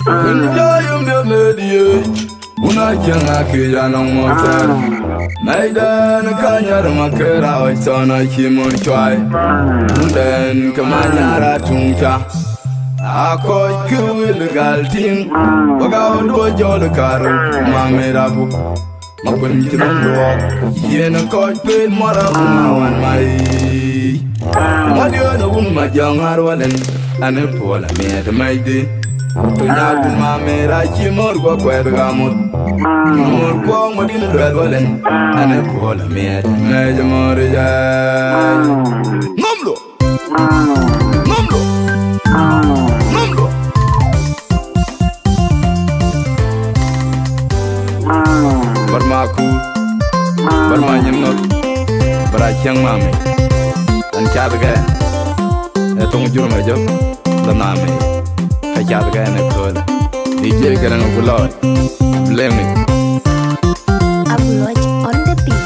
Enjoy your media. Una janga kijana motar. Maidan kanyar makera oitona kimon chwai. Unden kamanyara tunka. Akoy kuwil galtin. Waga odo jol karu mamerabu. Makun kinando. Yena koy pin mara umawan mai. Madio no majangar walen. Ane pola me de maide. Tunyal mamera chimor go kwergamut. Mor ko modin dwelen. Ane pola me de morja. Nomlo. Nomlo. Nomlo. Barmaku. Barmanyinot. Barachang mame. An chadga. Etong jurma job. Daname. Kajad guy in a cold. DJ getting a bullet. Blame me. Abuloj on the beat.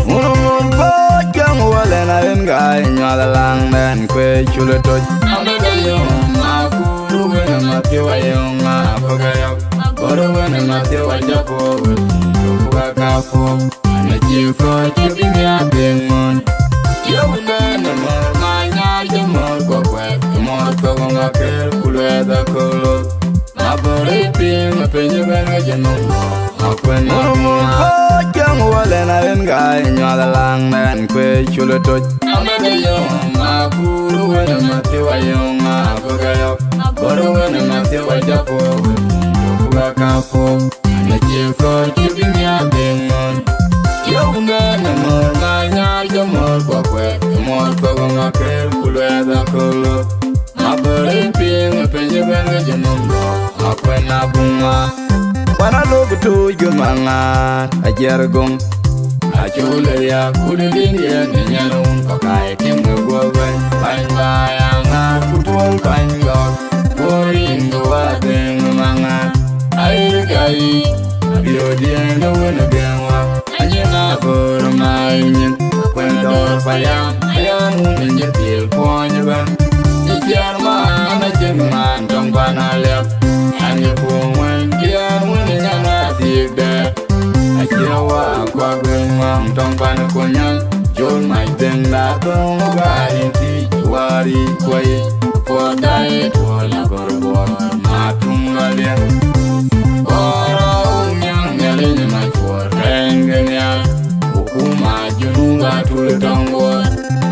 Moon pot young well and I am guy in your lang man quay chula touch. I'm a young Maku when I'm not your young Apogayok. But when I'm not your Japo. And a chief court, you give me a big one. You will learn the more, my yard, the more go wet, the more go on a careful weather color. My body being a penny when I get no more. When no more, young well and I am guy in your lang man, quay chula touch. I'm a young Maku when I'm not your young Apogayok. But when I'm not your Japo, you work out for. And a chief court, you give me a big one. You got no more, my yard, the more go quick, the more go on a careful weather color. My body being a penny when I get no more. I quit a boom. When I look to you, man, a jargon. I told ya, couldn't be here in your own cock. I came to go away. Fine by a put one fine dog. For in the water, man. I got beauty and no one again. And you're not for my union. When the door fire, I am in your field point. It's your man, a gentleman, don't ban a left. And your poor one, you're winning and I see there. I can't walk, walking on, don't ban a cognon. Join my thing that don't go into worry, quiet. For diet, all I got a boy, my tongue. My for Rangania, Ukuma, Junga to the Tongo,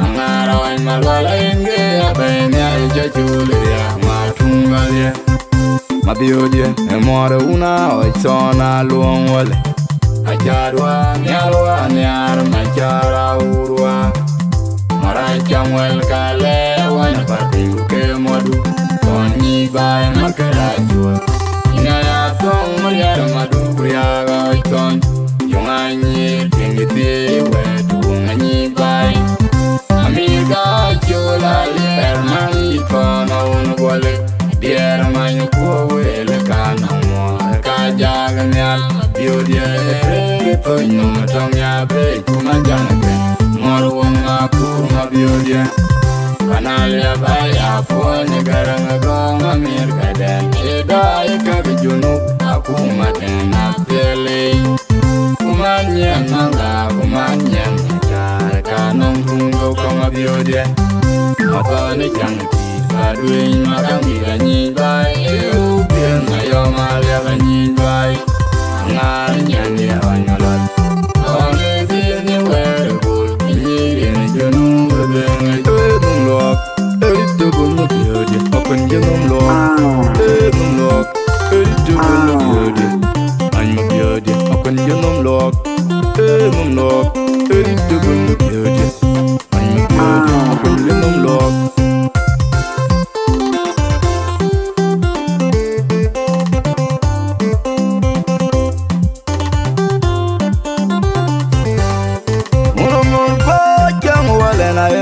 Angara and Malala in Gaya, Julia, Matungalia, Mabiodia, and Morauna, it's on a long wall. I Jadwa, Nyalwa, Nyar, Machara, Urua, Maracham, well, Kale, one party, Kemodu, Tony by Makarajua. Inaya tong Maria Maduria Icon, Young Annie, Timothy, where to Annie by Amiga, Jola, Hermani, on wallet, dear my poor will, Canamo, Kajagan, Beauty, no Tomia, Bay, Kumajan, Morwana, Kuma, Beauty. Panalia baya pone garanga gonga mirga den idai kabijunu akuma tena pele kumanya nanga kumanya cha kanong kungo kama biode matane chanti badui magamira nyi bai eu bien ayo malia nyi bai ngar nyani awanyolot one bien ni werbul ni ni junu ben lock, to go no beauty, up and get on lock, to go no beauty. I'm a beauty, up and get on lock, to go no beauty. I'm a beauty, up and get on lock.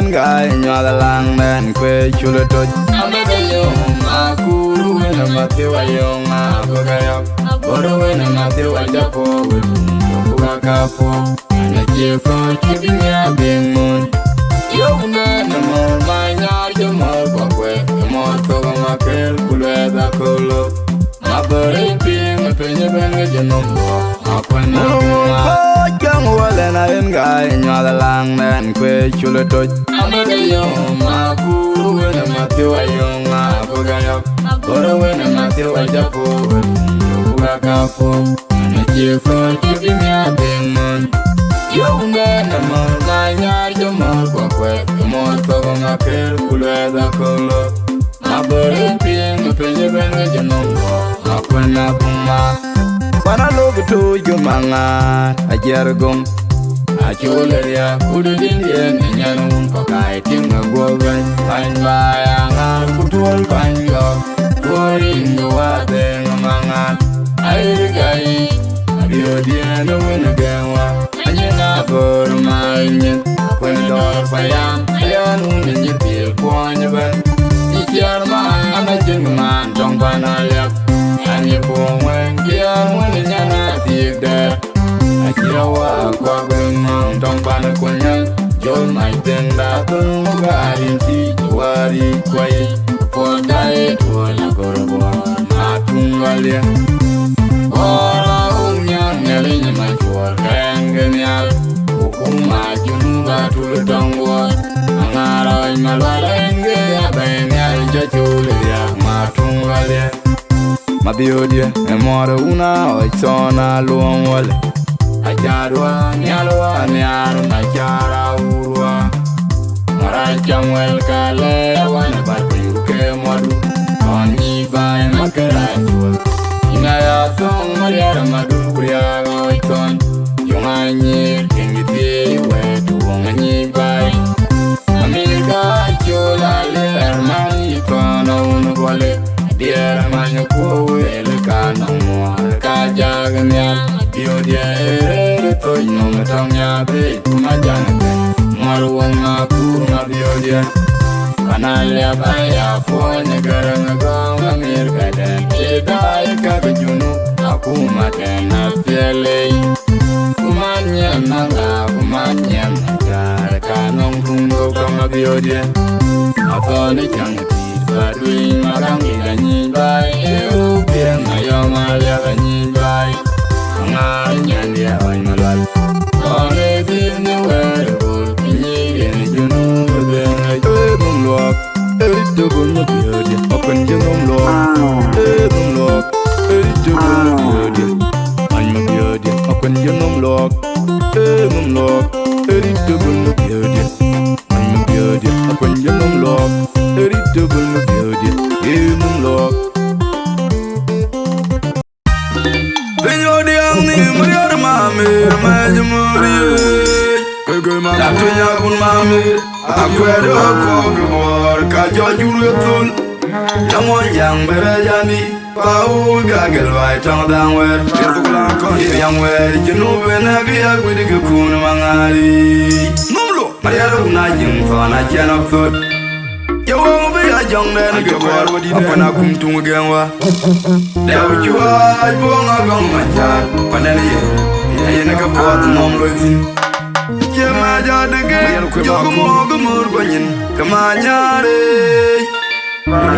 Guy in your lang man, quay chula touch. I'm a young Maku when I'm not your young Apogayok. But when I'm not your Japo, with Waka for. je ko kibinya bingmun yo na na mo manya yo mo ko kwe mo to ma kel kulwe da kolo ma bere ping penye ben je no ma kwana ko jang wala na en ga nyala lang men kwe chule to amade yo ma ku na ma te wa yo ma ko ga yo goro na ma te wa ja po yo ga ka po na je ko kibinya bingmun yo na mo manya yo mo ko kwe mo to ma kel kulwe da kolo ma bere ping penye ben je no ma kwana ma Pana logo to yo manga a jergum a chuleria kudu dinien nyanun ko kai tim go ben pan bayanga kutul pan yo korin yo ade manga ai gai adio dieno wen gawa anyena bor main kwen do fayam ayanu ni bil kwanya ben ni jarma ana jingman tong banalyak Ani pungwen kia mwene nyana tiegda Akira wa kwa gwengang tong pana kunyang Jol mai tenda tunga arinti Wari kwai Podai tuola korobor Matungalia Ora umnyang Ngelinya majuar Kengenial Hukuma junga tulu tongwar Angarai malwala enge Abenyal jachulia Matungalia Mabiodia, emora una oitona luon wale Ajarwa, nyalwa, nyaru, najara urwa Marachamwel kale, wana barbiuke mwadu Onyi bae makarajwa Inaya tong mariara madu kuya oiton Yunga nyir, kengiti wetu wonga nyi bae Amiga chula le ermani tono unu wale Dia manyo kuwe lekana mwar kajagnya Dio dia ere toy no metangnya be kumajana be Marwang aku ngabio dia Kanalya baya ponye garang gong amir kaden Kedai kabejunu aku matena pialei Kumanya nanga kumanya nagar Kanong kungo kamabio dia Atone changi Badui marang ila nyibai Eu piang ayom alia ka nyibai Angar nyandia oy malal Kone bini werbul Pinyi gini junu Benga ebung luak Erito bunyo biyodia Open jengom luak Ebung luak Erito bunyo biyodia Anyo biyodia Open jengom luak Ebung luak Erito bunyo biyodia Anyo biyodia Open jengom luak Erito bunyo biyodia Ebung luak Penyodiang ni Mariara mamir Majumuriye Kegoi makatunya kun mamir Akwede okogibor Kajo juretul Jamon jang berejani Pau gagel vai tong dang wer Yesukulang kon yang wer Jenube nagi agwidi kekun mangari Numlo Mariara unajing Fana janok thot Yawo be a jong den ge bor wadi den akum tung genwa Dew chuaj bonga gong macha padani ye Ayena ka bot nom loitin Chema jade ge jogo mo gumur gonyin kamanyare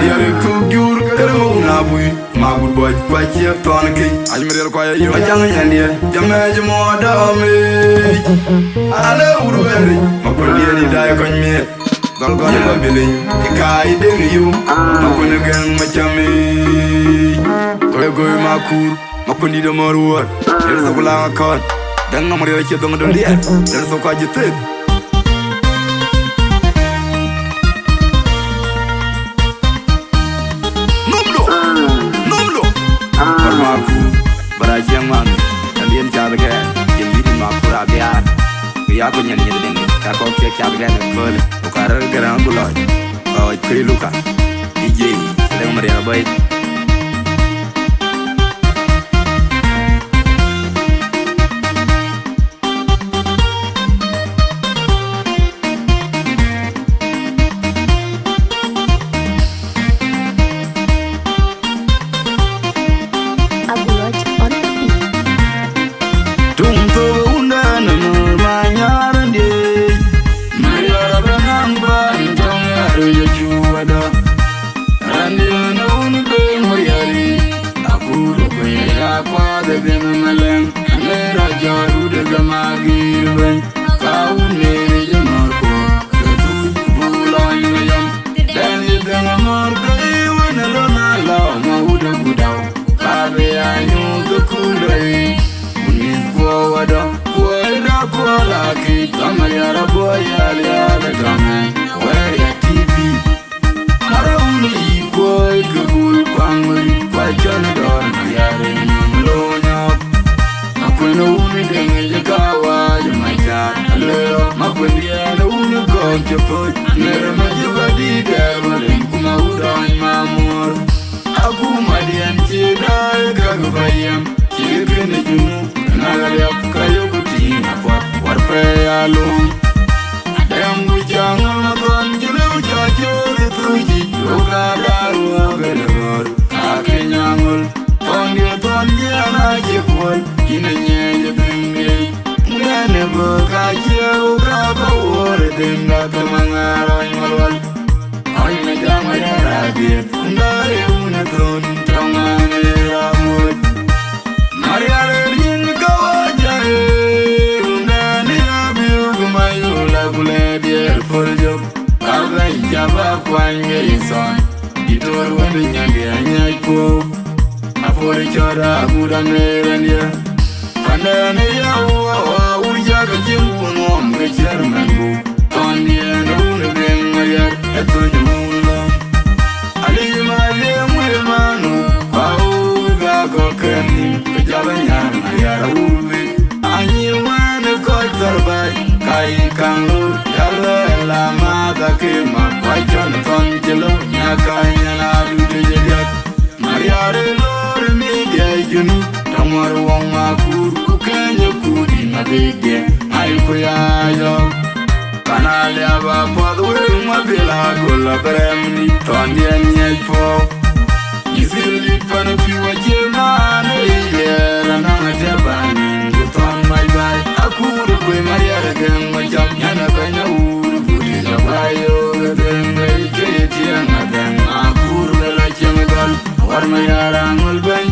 Yare kugyur kermo na bui magud boy kwa chep ton ke ajmer kwa yo ajang nyandie jameje mo dame Ale urweri makondieri dai konye Golgona mabiling Ikai ding you Makuna gang machame Goy makur Makundi do moruar Yersa kula akon Dan ngamari wache dong dong dia Yersa kwa jitin Numlo Barmaku Barajang mami Kalian cara kan Jembiri makur abiar Kaya aku nyanyi dengi Kako kek abiar nekol Ukarar gerang bulai Kau kiri luka DJ Sedang meriah baik Tung tu unda na murmanya denge kawa macha leo makwendie na unuko kepot nere majibadi derwale kuma udan mamor akuma dian chidai kagbayam chikene junu nagalep kayoguti napot warpe alum Dambu jangal maton julu jajur tuji yoga daru belor akenyangul tondia na jepol kinenye jebenge ngane boka jeu kabawor denga kamangaro malwal ay me jama ya rabit ndare unaton tamamera mut mariare rin kawajae undane abiu gumayula kuledier poljob abay jaba kwanye ison ditor wende nyande anyay ko Afori chora aguda merania Pandane ya uwa urja kajimu ngom kecherman bu Tondi ena unebeng mayar eto jumulo Alima yemwe manu Pauga kokeni Kejaba nyar mayara uvi Anyi wane kotarbai Kai kangur Yalwe la mata kema Wachon tonjelo Nyakanya na dude jediak Mariare lo Junu tamar wong makur kukenya kudi mabege ayko yayo kanale aba podwe mabela gola bremni tondien nyefo izili pano piwa jemano yera na jabani guton my bay akuru kwe mariare gen majam yana kanya uru kudi jabayo gadenge keti anadan akuru bela chemgal warma yara ngol ben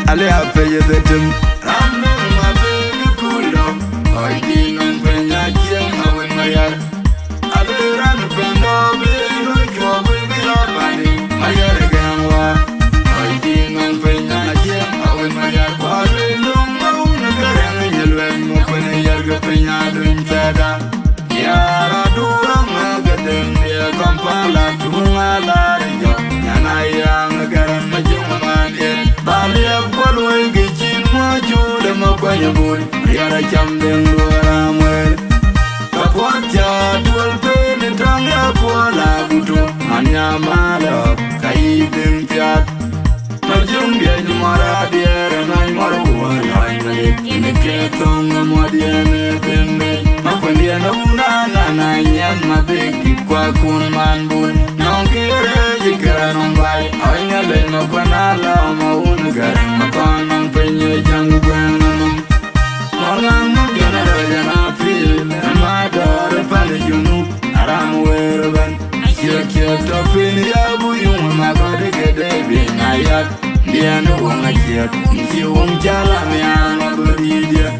Ale apeye betum Ramme mabege kulo Oidi non penya kien awen mayar Ale ran pendo bego chobe bilabani Mayar gangwa Oidi non penya kien awen mayar Wale long mauna garang yelwen Mokone yarga penya dun tada Yara durang agadeng Dia kampala tunga larijo Yana yang garang majuman yen Bali apolwe gichin majude makwanya bul Riara chamden luara mwel Kapwacha dual pene tangi apola buto Manya malo kaidin piat Majungia jumara diere nai maru walai nalik Ini ketong amwadiene pende Makwendia na unana na nyan mabeki kwa kun manbul Nongkire jikira nombai Oinya le makwanala mauna garang Makonang penye jangu gwenanum Morgang mugana rajana pil Madore pale junub Aramu wereban Kiek topin yabu yung magode gede binayak Dianu wanga kiek Nki wong jala miyama beridia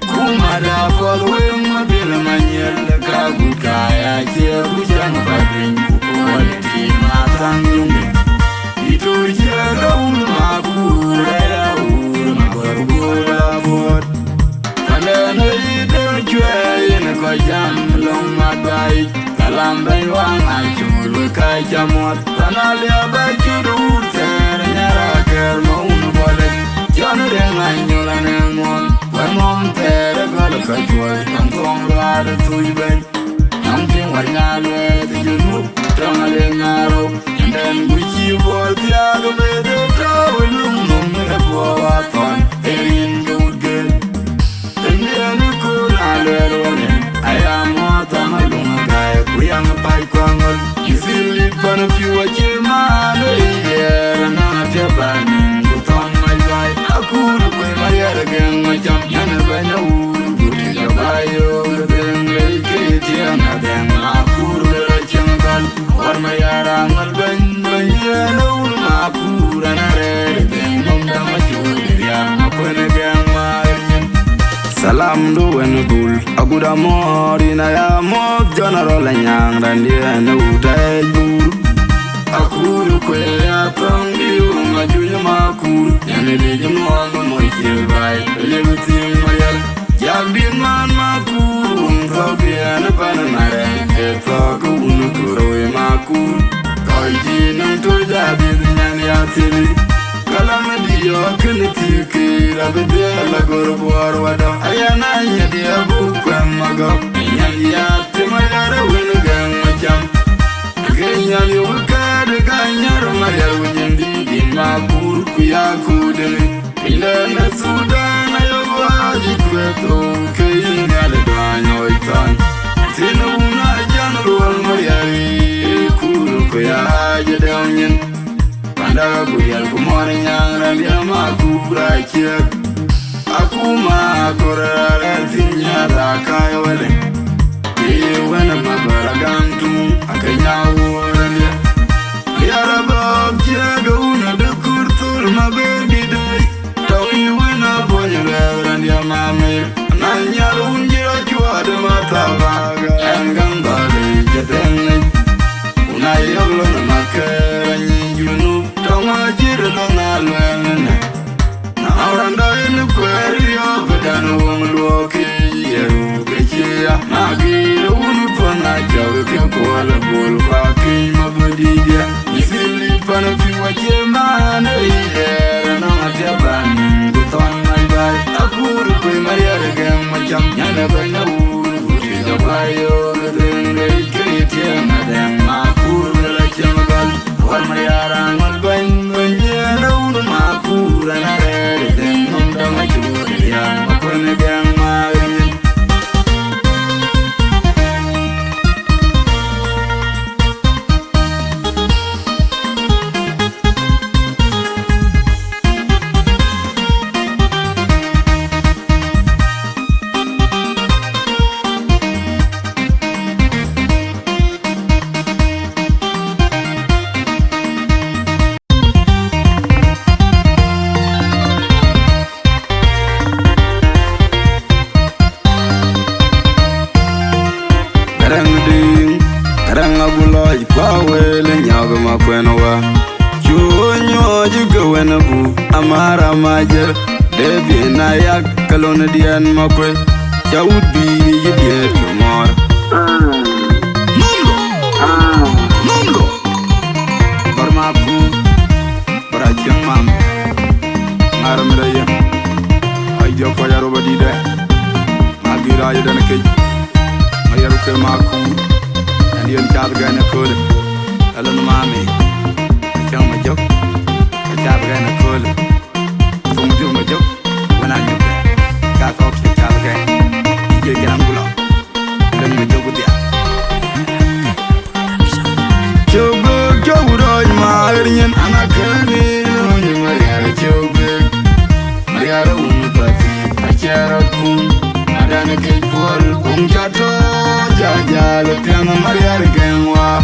Kumada folwe mabila manyel Kagut kaya kiek Ujang padring Kukualiti matang yungi Itu jaga ulu makura ya ulu Mabargula bot Kandana idem chwe Ine ko jam long madai Kalam bain wang achul Kai chamot Kanali abachur urter Nyara ker maunu bolek Jonu dengai nyula nemon Wemom tere gala kachwal Tangtong rada tuy ben Nangting war nyalwe Tijunuk Tangale ngaro Nden guchi bol Tiago bede Trawelung Numene po waton Erin gudgel Tendiani kunalwe rone Ayamota malunga gaya Kuyanga pai kwangol Izili pana piwa chemano Iyera na jabani Guton my guy Akuru kwe mayara gen Majam yana banya uru Gudi jabayo Gadenge iketi anaden Akuru bela chengal Warma yara ngal banyana uru Makura na rere Den mongda majuri ya Makwene gen marinyen Salam do wene bul Aguda mori na ya mok General nyang randie ne utai buru Akuru kwe ya tongi unga junya makuru Yane leje mwanga moikie bai Lebe ting mayal Jak din man makuru Unkau biana pana nare Etho ku unu la bidya la gorbuar wada ayana nyadi abu kwamago nyanya timayara winu gamacham ganyan yuka de ganyar mayar wujindi din makur kuyakudeni ila na sudan ayowa jikweto kayina le danyoitan tinuna janrual mayari kuru kuyajedonyin Panda guyal kumore nyang dia makura kiek Akuma korara tinya rakai wale Iwana mabara gantu akanya wurane Yarabab kiega una de kurtul mabedi day Tawi wena bonye lewran dia mame Nanyal unjira chua de matabaga Engambale jatenge Una yoglo na makera nyinjunu Majira na lwelene na oranda inu kweri obedano wumloki yeru kechia magira unu pona jawe ke kola bol kwaki mabodidia nisili pana piwa chema na iyera na matebani guton maibai akuru kwe mariare gem macham nyana banya uru kutiga bayo gadenge iketia madem makuru la chemagal Wal mariara ngal banyana unu makura na rere den nomda machuri ya makone gang marin Karangabuloj kwa wele nyago makwenowa Chunyo jiga wenabu amara majer Debi na yak kalona dian makwe Chawudi yidiet kumor Mungo Barmaku Barachang mam Ngaramidaya Ayo kwa yaroba dide Magira ayo dana kej Mayaruke maku Yon chab gana kule alon mami chang ma jok chab gana kule tum ju ma jok wana ju ka ko chab gana je gram gulo dan ma jok dia chogo jowro ma rinyen anakani no mariara chogo mariara pati achara kun adana ke pol jato jajal piano mariar genwa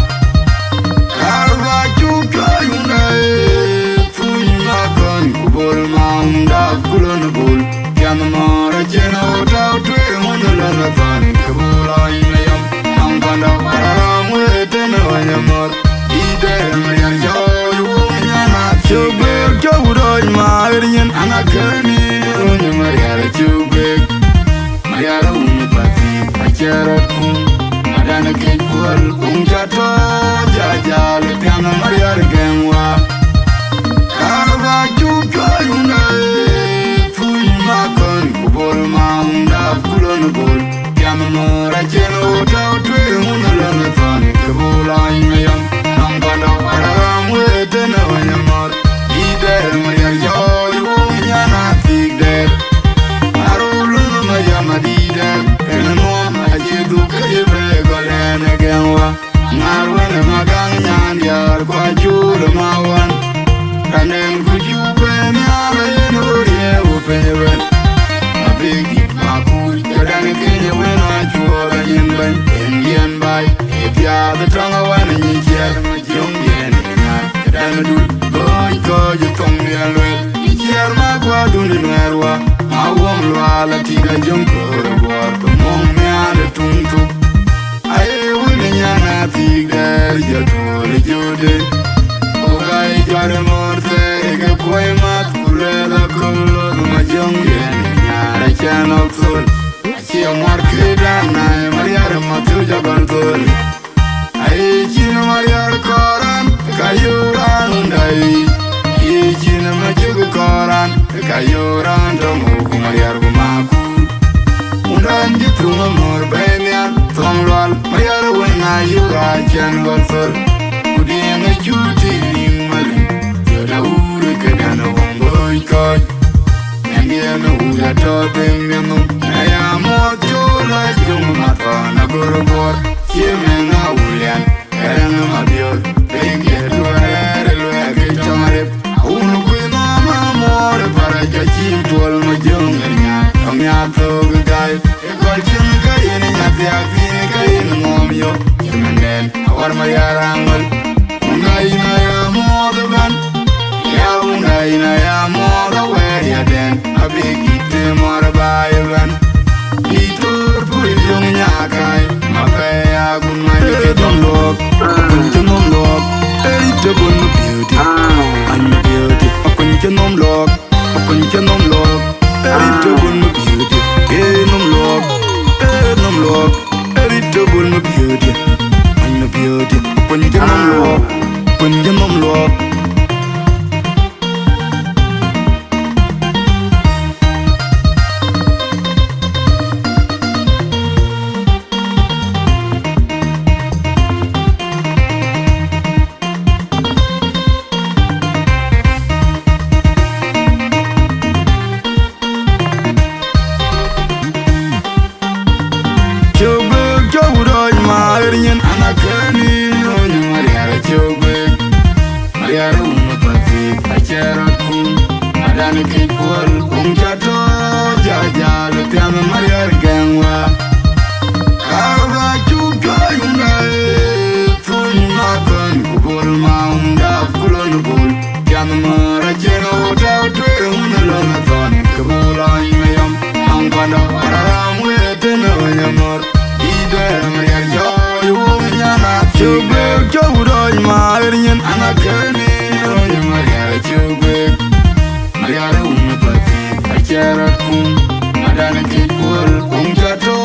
karva chuka yunai fuina kon kubol maunda kulon bol piano mara chena ota twe monla na tan kubula inayam angkanda param wetena wanyamor ide mariar joy nyana chube jowroy marinyen anakani onye mariar chube mariar pati acharat kun Adana kejwal jato jajal piano mariar genwa karva chuka yunai fuin makon kubol maunda kulon bol piano mara cheno ota twe munalana tan kubula inayam nangkanda param wetena wanyamor ider mariar joy nyana tigder arulun mayamadider enamo ajedu kayebe golene genwa ngarwene magang nyan yar kwa chul mawan kanen kujube nyale nurie upenyewen mabigi makul kadane kenye wena chua yinben endien bay epya the tonga wana nyicher majongyen inat kadane dul goy goy tong yalwe nyicher magwa dundi nwerwa mawom lwala tiga jonkoro war mong nyale tungtu Aye wune nyana tigder jatore jode Ogai jare morte ege kwe mat kulela kolo Majongyen nyara chanok sol Achi amwar kredana mariar matu jabal tol Aye chino mariar koran kayuran undai Aye chino majugu koran kayuran dom yura chen gosol Kuding a chuti malin Yoda uru kadana wongoy koy Yandiana ura topin yanum Ayamo chula chung matana gorobor Chimena ulian Erana mabior Bengi duare lue kichorip Unu kuina mamore para jachim tuol majungnya Amya toga gai Ekol chun kayin nyati akini kayin ngomyo Chimenen awar mayarangol Ungaina ya modaban Ya ungaina ya moda weria den Abigite morabayaban Litur puljung nyakai Mapaya gun maike domlok Akunche nomlok Erite bunu beauty I'm beauty Akunche nomlok Akunche nomlok Erite bunu beauty nomlok nomlok Erite bunu beauty I'm beauty Akunche nomlok Akunche nomlok Anakani onye Mariara chogwe Mariara unopati Acherat kum Adani kipol Kumchato Jaja Lutiama Mariara gengwa Karva chukwa yungae Tuni makon Kubol maunda Kulon bul Kiana mara cheno Uta utwe unalona thon Kabula imayam Angpanda Araram wetena wanyamor Ida Mariara chogwe Chugbe, chugudoj maerinyen Anakani, onye Mariara chugbe Mariara unapati, acherat kum Madana kipul, kumchato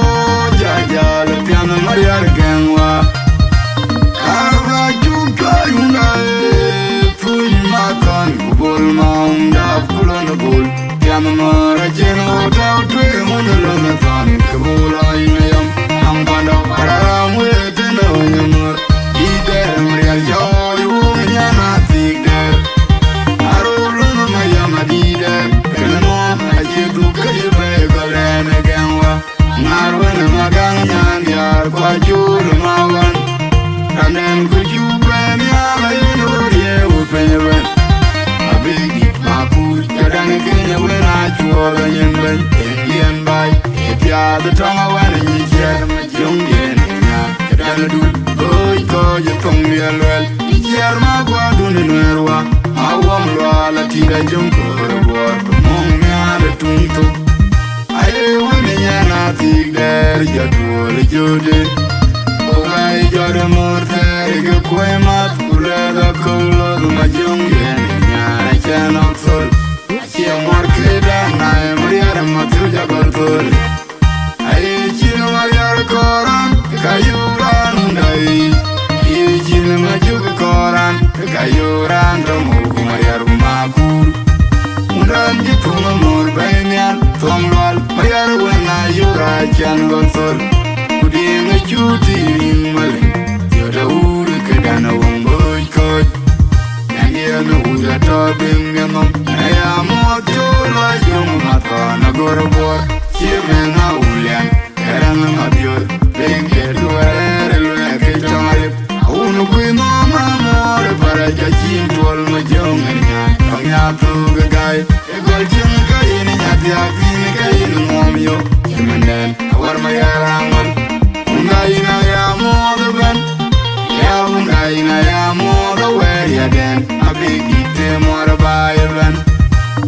Jaja, lutiana Mariara gengwa Karva chugka yungae Tuni makan, kubul maunda Kulona bul, kiana mara cheno Uta utwe unalona thani Kabula inayam, angpanda Pararam wetena wanyamur Ider Marial joy uminyana tigder Arulunu mayama dider Kelemo ajitu kajibe golene genwa Ngarwene magang nyanyar kwa chulu mawan Randen kujube miyala inurie upenyewen Abigi makuj kadane kenya wena chuoga nyenwen Endien bay Epya the tonga wana nyijer majungien Kadane dul Koje tongi alwel Ijer magwa duni nwerwa Awam lwa la tida junkore bor Mung miade tungtu Aye wani nyana tigder Jadwole jode Ogai jode morter Ige kwe mat kuleda kulo Duma jungen Nyare chen oksol Achie mor krida Nae mariare matu jagol tol Aye chino mariare koran Kayuran undai Ijil majuk koran Kayuran Ramuku Mariar Makur Undan jituma mor bainyan Tomlwal Mariar wena yura chan gonsol Kuding a chuti malin Yoda uri kadana wongoj koj Yandiana ura tobing yanom Ayamo chula yung matana gorobor Chimena ulian Erana mabiol Bengi duare lue kichorip Unu kuina mamore para jachim tuol majungnya Amya tuga gai Ekol chun kayin nyati akini kayin ngomyo Chimenen awar mayarangol Ungaina ya modaban Ya ungaina ya moda weria den Abigite morabayaban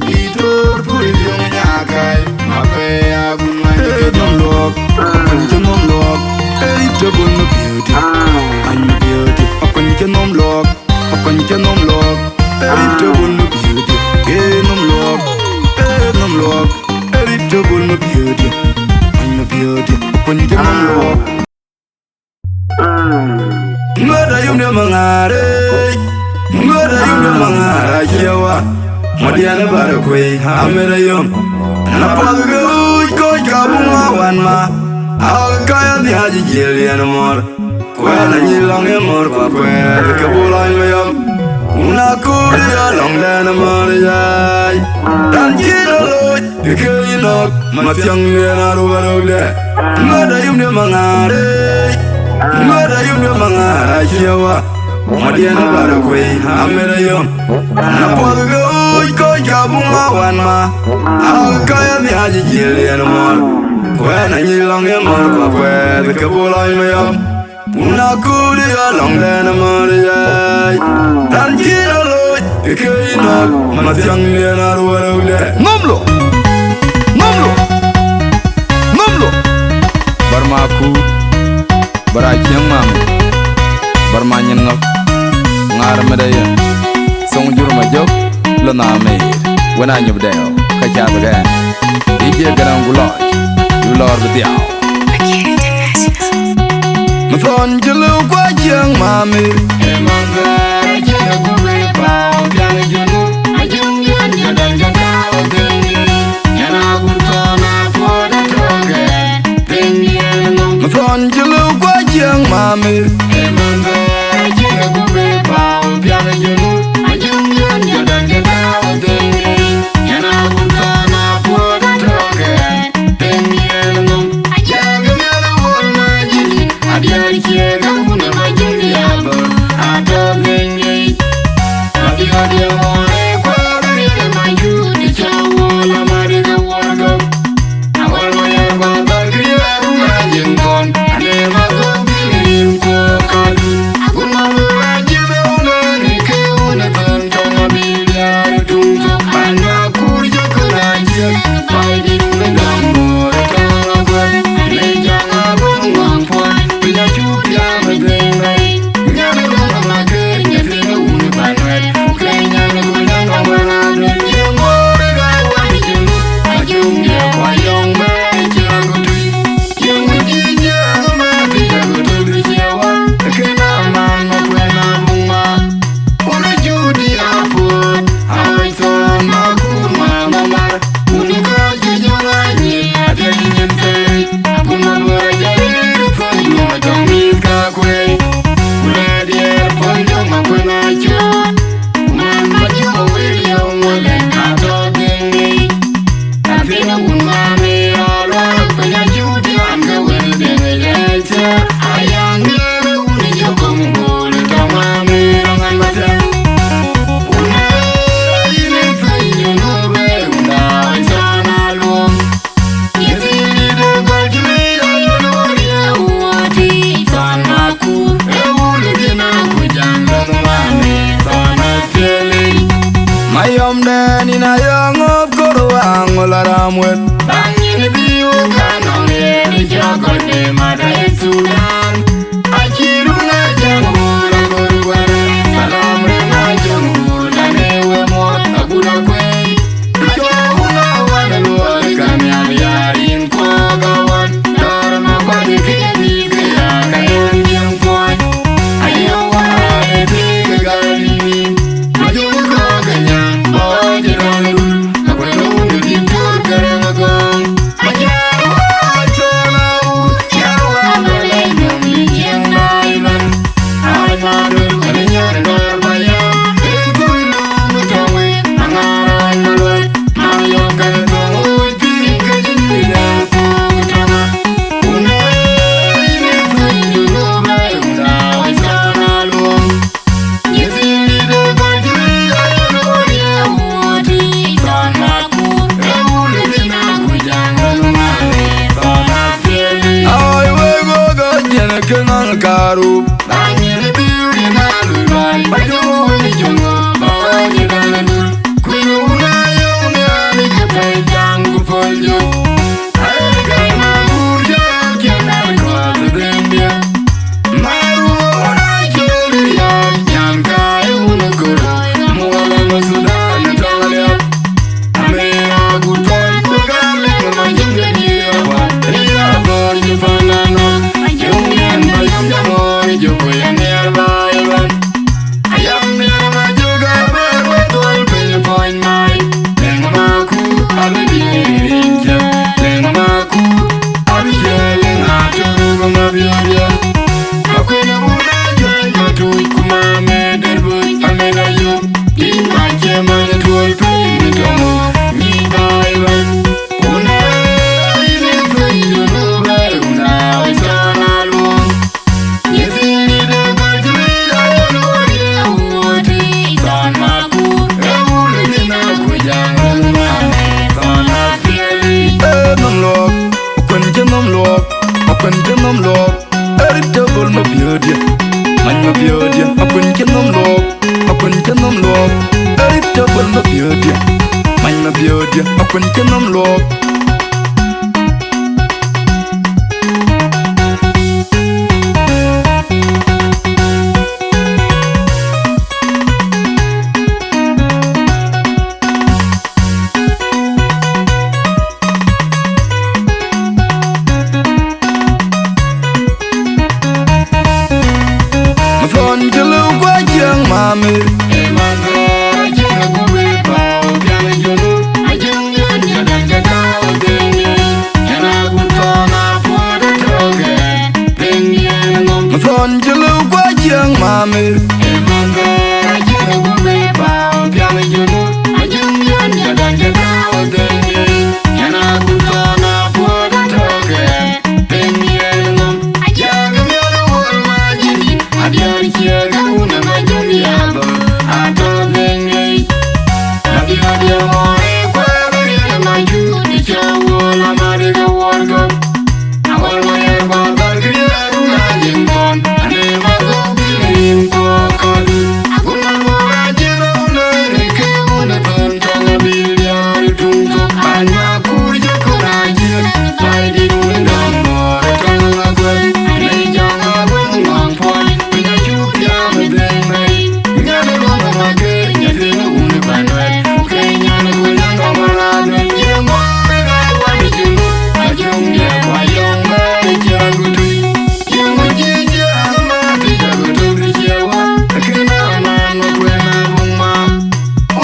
Litur puljung nyakai Mapaya gun maike domlok Akunche nomlok Erite bunu beauty I'm beauty Akunche nomlok Akunche nomlok Erite bunu beauty nomlok nomlok Erite bunu beauty I'm beauty Akunche nomlok Ngada yumne mangare Ngada yumne mangara Kiawa Madiana barakwe Amera yum Napaga uj koj kabunga wanma Kaya ni haji jili anamor Kwena nyilang e mor kwa kwena ke bulay mayam Una kuri along dana mariyay Dan kina loy ke inok Matyang nena rubarogde Mada yumne mangare Mada yumne mangara kiawa Madiana bara kwe amera yom Na podu ge uy ko jabunga wanma Akaya mi haji jili ena mor Kwena nyilang e mor kwa kwena ke bulay mayam Una kuri along dana mariyay Dan kina loy ke inok Matyang nena rubarogde Ngomlo Barmaku Barakyang mami Barmanyan ngak Ngar medaya Song jurma jok Lona me Wana nyubdeo Kachata gan Ije ganang guloj Yulor betiao Mafon jelu kwa kyang mami Emang gara jena gube pao Piana junu Ajung yun jadan jatao Tengi Yana gultona Poda toge Tengi Mafon jelu kwa kyang mami Emang gara jena gube pao Piana junu Ajung yun jadan jatao Tengi Yana gultona Poda toge Tengi Ajaga mera wol majiri Adiari kiega una majiri yabo Ato gengi Adiari yamore kwa gari majuri Chawola mariga wargo Awal maya baba kriya rumajengkon Ane mago bilim kokal Aguna mura jibe una nike una Tontonga bilyar tungso Anya kurja kunajir Paidi una dambore tanga kwen Lejang abang wangpuan Pila chupya magrengai Nyana dama mager Nyafina una banwet Uklenya na gulang kamarado Yemore gawan jenu Ajung ya kwa yong mai chiragutui Yung ujija mati jagutui siyawa Kena man makwena bunga Una judi aput Awai son makur mamamar Unika jujunganyi Ada ingin teri Akuna berjaya Koyu macam mika kwe Kule dier ponjong makwena chut Man maju william wale Ato gengi Afina unmame Ala Kaya judi Anga wil dengi leche Ayang nere uni joko mbole Tamame Rangan basa Una Ine fayu nube Una Waisana lum Yezini de Gajri Alori Uwati Tana kur Euli dina Kujanda Mami Tana teli Mayom den ina yang of Korowang Olaramwet Bangin biu kanong Yedi jokot de mada Sudan Achiruna jangura Koruwere Salam rena jangura Newe mot Aguna kwe Kachona wana luari Kanyali yarin Kogawan Dorma kwadi kini Kaya kayon yung kwan Ayaw wala Tiga galini Majung ko ganyan Bawa jirang lul Nakwelo undu di tur Karang ako dia apun kenom lok apun kenom lok dari tabel ma dia man ma dia apun kenom lok mami emanga jina gube pao piano jono ajung yan yadan jagao dengi yana guntona poda toge dengi ngom mafon jelo kwa jang mami emanga jina gube pao piano jono ajung yan yadan jagao dengi yana guntona poda toge dengi ngom ajaga myono wol majini adiari kiaga una majuni abo ato dengi nadia dia more kwabari maju di chawo la mariga warga awal moyer badal kriya runa jingkon ane mago bilim ko kadu aguna mora jina una reke una ton tonga bilyar tungto anya kurja kurajir pai di runa more tonga gwen ane janga gwen ngangpon pina chupya medengai nyana gona mage nyatena una banwet ukenya na gona ngamara dwen yengo mega wani junu ajung ya kwa yonga jagutu yengo jija ama jagutu rijewa akina nana kwena buma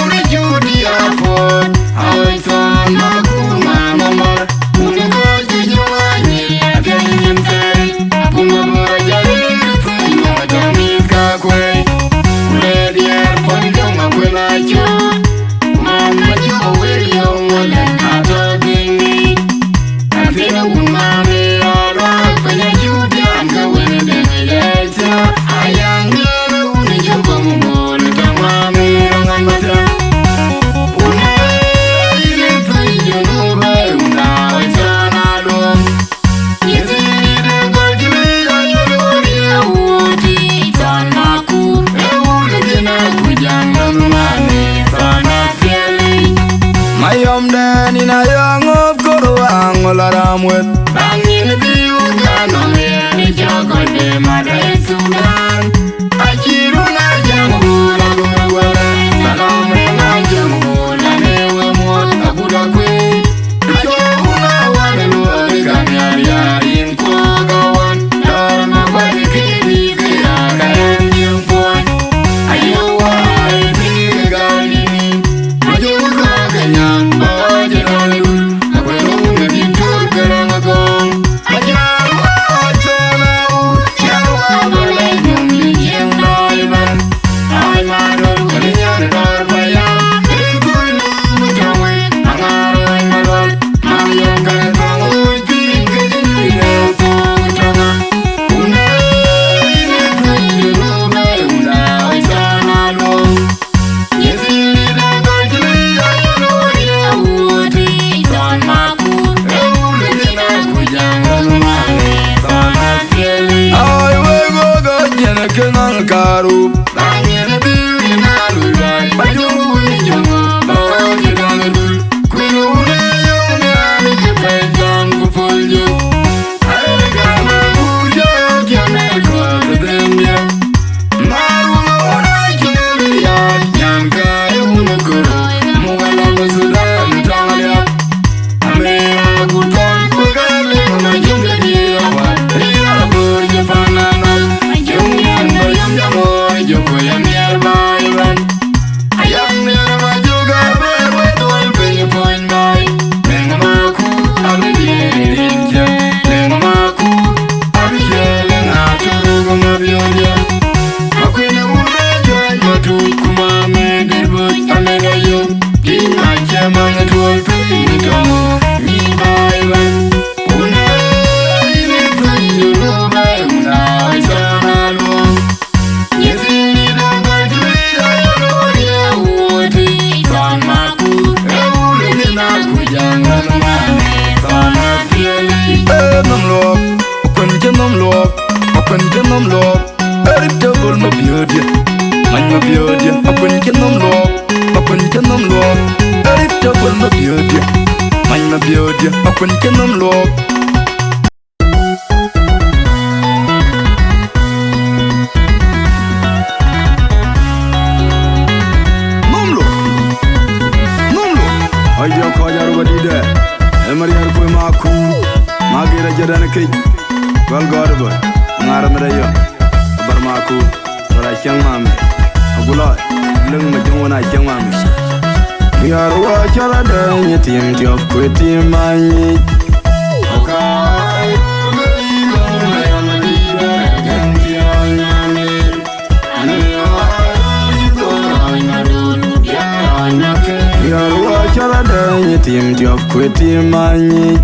una judi afot awaitan makuma mamar una goju jawani akenyem kai bunga bora jari rupu madami kakwe Ledier pondong akwela jo mama jo werio wala ato dingi afina umame ora kwela judi anga wena denga ayang uni jombo mole tamame ngamata una ile tuyo no ba una sana lo yezide gojmi ayori uti tanaku Mayom den in a young of Korwang or Aramwet Bangin the Yugan on the any jog on the Mother Sudan. I cheer on a young wood, I go away. Salome, my young wood, and ever more a Buddha queen. The Joguna one and Wagania in Kogawan. Darn my body, Kitty, and you point. I know why big gardening. I do Koganyan, but you know, I will only be good Garamagon. I can't watch on out, Yawa, Malayum, Yim Livan. I'm out of Korean Darbaya, and good with your way. I'm out of my lord, I'm young and always being good in the air for Tana. Una, you know, now it's on alone. Yes, you need a good to me, I know you would be on my cool. Oh, listen, I would young as money, on my feeling. I will go good, and I can Karu. I'm in a beauty, and I will ride. But you will, you know, but you're gonna do. Queen of the young man, you can pay down for you. I got my good job, you make all the them, yeah. Yes, beauty, my beauty. Upon Kenum Log, upon Kenum Log, very double my beauty, my beauty. Upon Kenum Log. I don't call you what you did. Emery are going to cool. Margaret Jadanaki. Well, God, boy. Naramaya. Barmaku. But I can't mammy. A good lot. Look at you when I can't mammy. You are watching a day. You team to have quit in my need. Okay. You're watching a day, you team to have quit in my knee.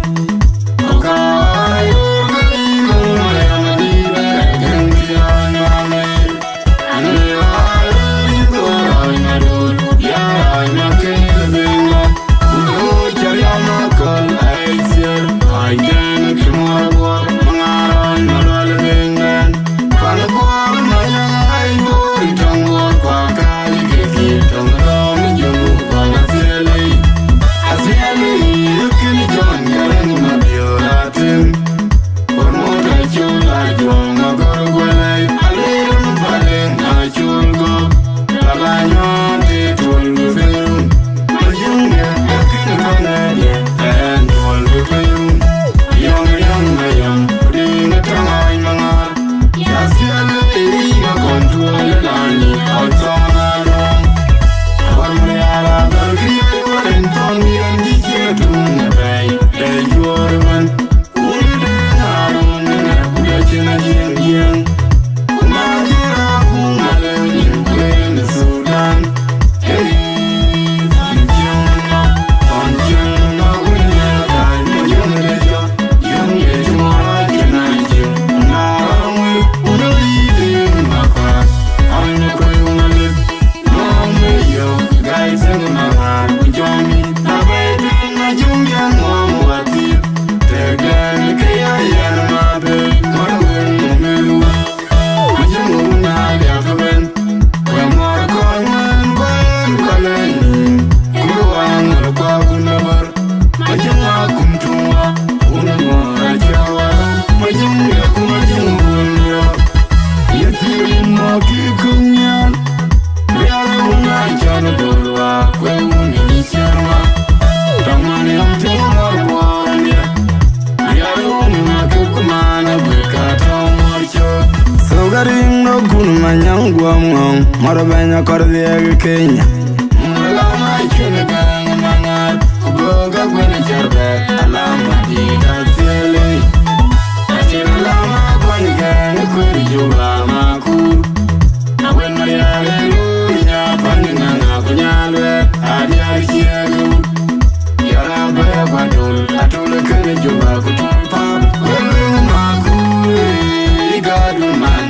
Marabanya Cordia, Kenya. Alama Chunagan, Mangar, Boga Gwenajarbe, Alama Dida Tele. Atilama Gwanagan, Kurjula Maku. When Maria, Panina, Punyale, Adia Hiagu. Yaraba Badul, Atula Juba, Kutumpa, Maku, Igadu Man.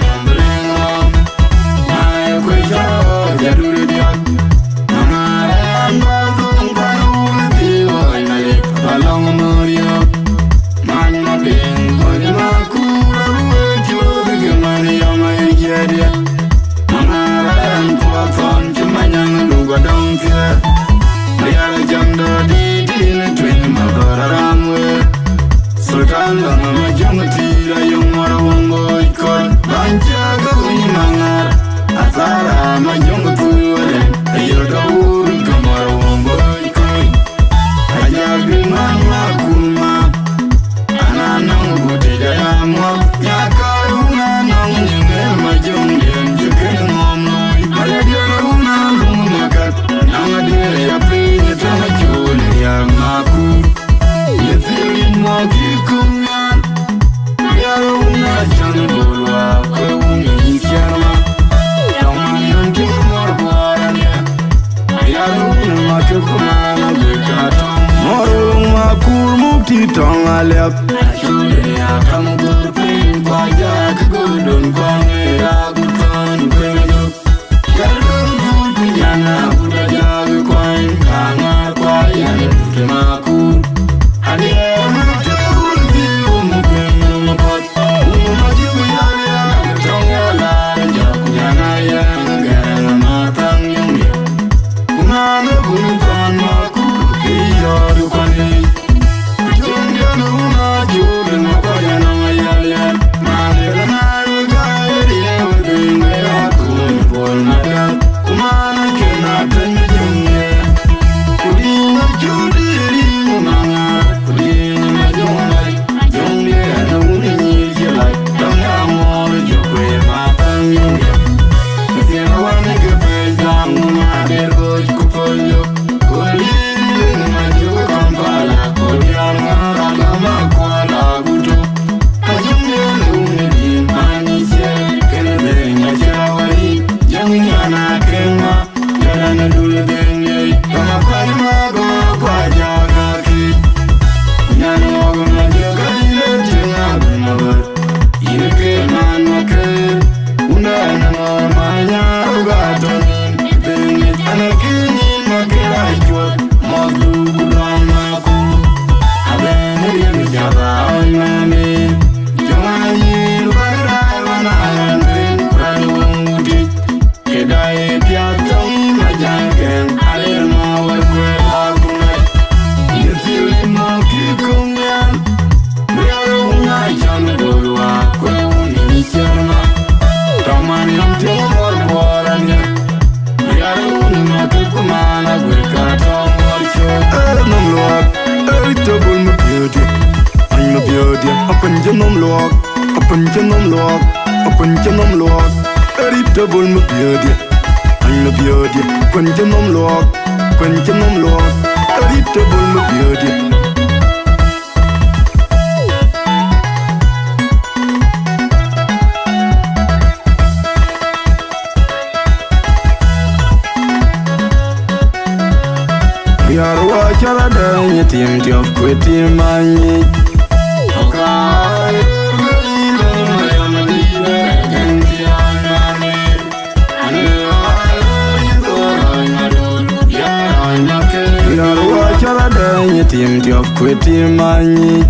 Tonga lep, Julia, come good, queen, quiet, good, and quiet, good fun, good. Yaru, Yana, Buddha, Quine, Kanga, quiet, Timaku. And the Double my beauty, I'm my beauty. When you nom lock, double my beauty. We are watching a day, you team of quitting money. Okay. You team to quit money.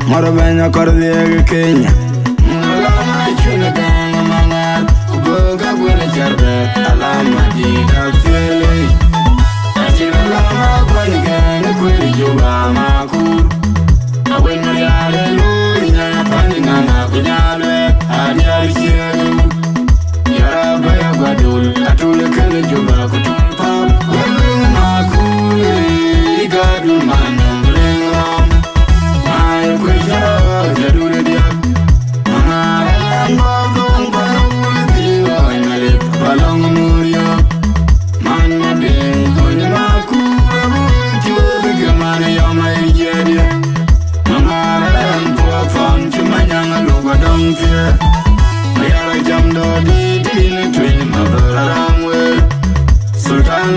Marabenya Cordia, Kenya. Sultan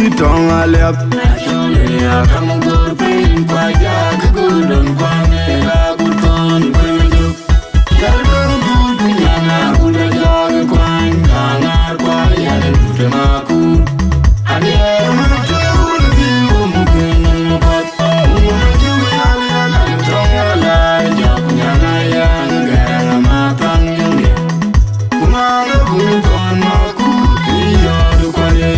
di tong alep Acholi ya kamugur pin kwa jag gudon kwa mela guton kujuk Gardon gudu yana kuda jag kwa ngangar kwa yana dute makur Adier mute ulvi umukin umukat Umujubi aliyala tong alay jak nyana yang gara matang yungi Kumana guton makur kiyo dukwanye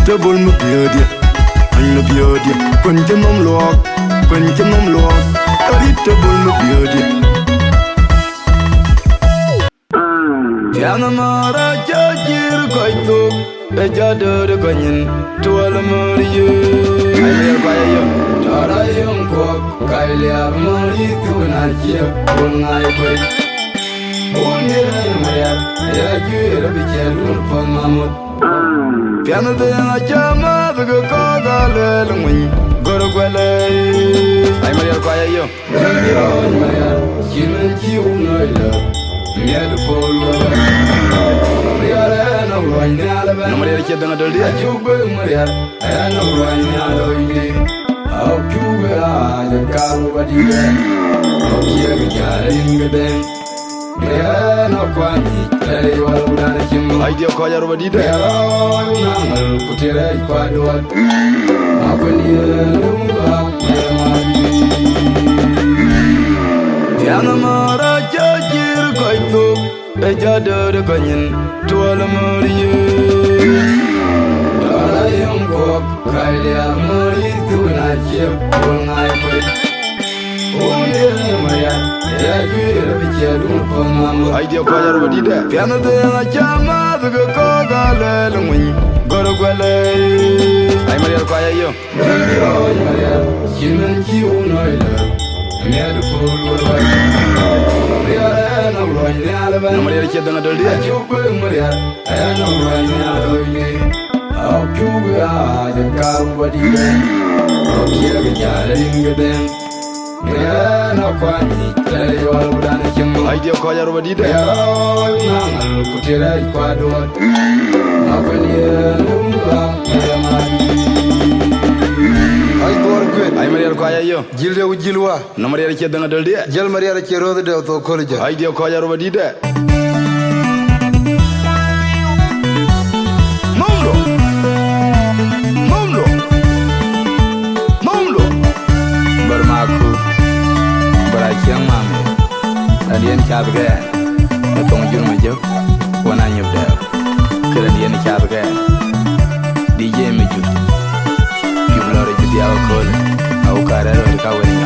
Double my beauty, I'm a beauty. Quantum lock, quantum lock, a double my beauty. Yanamara Jajir Koito, a Jadder Gunyan, to Alamari. I live by you, Tara Young Cock, Kylia Mari, to an idea, one night wait. Only I hear a bit for Mammoth. Piano de la llama de Coca-Cola, Gorguele. I'm a real quiet yo. Human Q, Miel Polo. Rihanna, Royal, Maria Chedana, Jubu, Maria, and Royal. How Cuba, the Carvadi, how Kiaga, then. No quanti, you are without him. I dear Coya over the day. Put your head quite what. How can you look Yanamara Jajir Koito, a Jadder Gunyan, to Alamari. Darayam Cock, Kylia Mari, to an idea, one night wait. Idea Coya over the day. Piano de la llama de Coca-Cola, Gorguele. I'm a real quiet yo. Human Q, Miel Polo. Rihanna, Royal, Maria Chedana, Jubu, Maria, and Royal. How Cuba, the Carvadi, how Kiaga, then. No quantity, you are without him. Idea Coya over the day. Put your head quite what. How can you look I go good. I'm a real quiet yo. Gilda with Gilwa. No Maria Chedana, Gel Maria Chero, the Delta College. Idea Coya over the day. Young mammy, and the end cab again. I told you my joke when I knew there. Could the end cab again. DJ me you. You bloody to the alcohol. I'll carry out the cowering.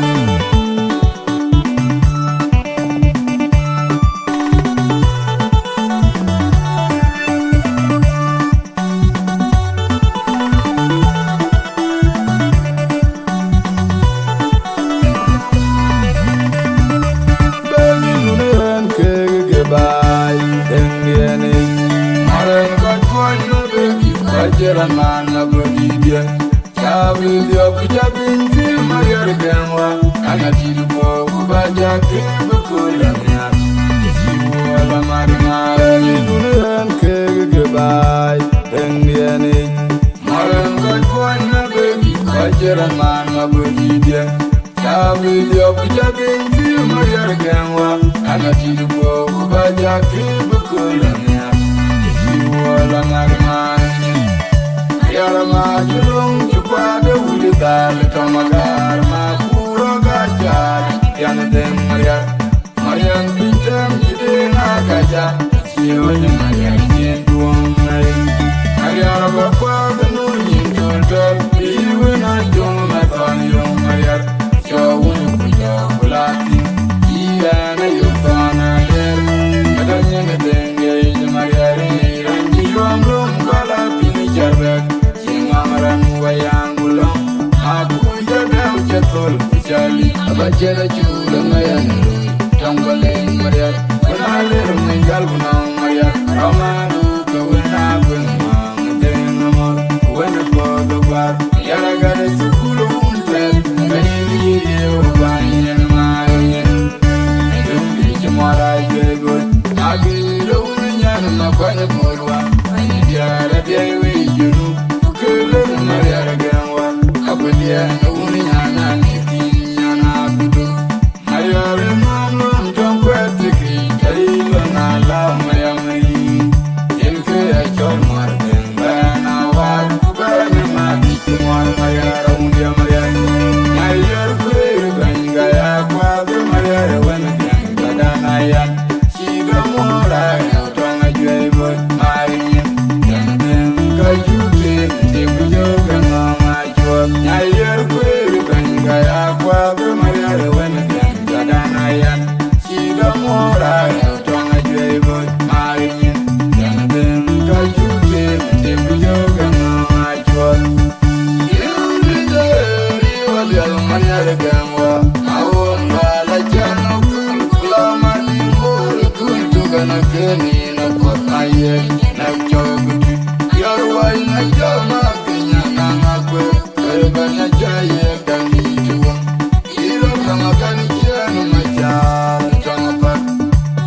Bajera man ma bodidia Chabi dio kujabin fi mayar genwa Ana tidu bo kubaja kibu kulamya Jibu ala marimara Nidunen kege gebay Tendiani Maran kajwan na baby Bajera man ma bodidia Chabi dio kujabin fi mayar genwa Ana tidu bo kubaja kibu kulamya Jibu ala marimara Yara ma julung chupada ulita Litomagar ma kuro gajaj Yana den Marian bintem jideng akaja Siyonya Marian jen duang nai Mariara bakwa genur nyintul tel Iwe na jung maton yung Mariar Shawun kuja kulati Iya na yutana ler Kadanya ngetenge ije Mariari Ranji yuam lum kala pini jarbek Amaran wayangulong Aku jadau jatol kucali Abajada chula mayanului Tangbaleng mariat Penalir meninggal gunang mariat Ramadu kawena benang Ngedeng amor Wena kodobar Yara gada sukulu untel Kayini yeo banyan mayan Edung di cemarai jegot Agi lunyan makwanya morwa Diara diawi juru Mariara genwa Apelia uni nyana niti nyana kudu Mariara mamlu njong kwetiki Kailo na la mayamai Yenke ya chor marden Bana wad Bana mati kumar Mariara undia Mariara Mariara kweru ganga ya kwa Mariara wana ganga dana ya Shiga mora ya utonga jwe bot Mariara Yanten kajute Kujoga mama chua Nyayer kweru kanga ya kwa Mariara wana ganga dana ya Shiga mora ya utonga jwe bot Mariara Yanten kajute Kujoga mama chua Yuri wali al Mariara gangwa Awon wala jano kula mali mori Kuntuga na keni na kwa maye Na chogutu Yarwai na jama Kenya na makwe Kwerbanya jaye kani juwa Ilo kama kani jenu machar Changapat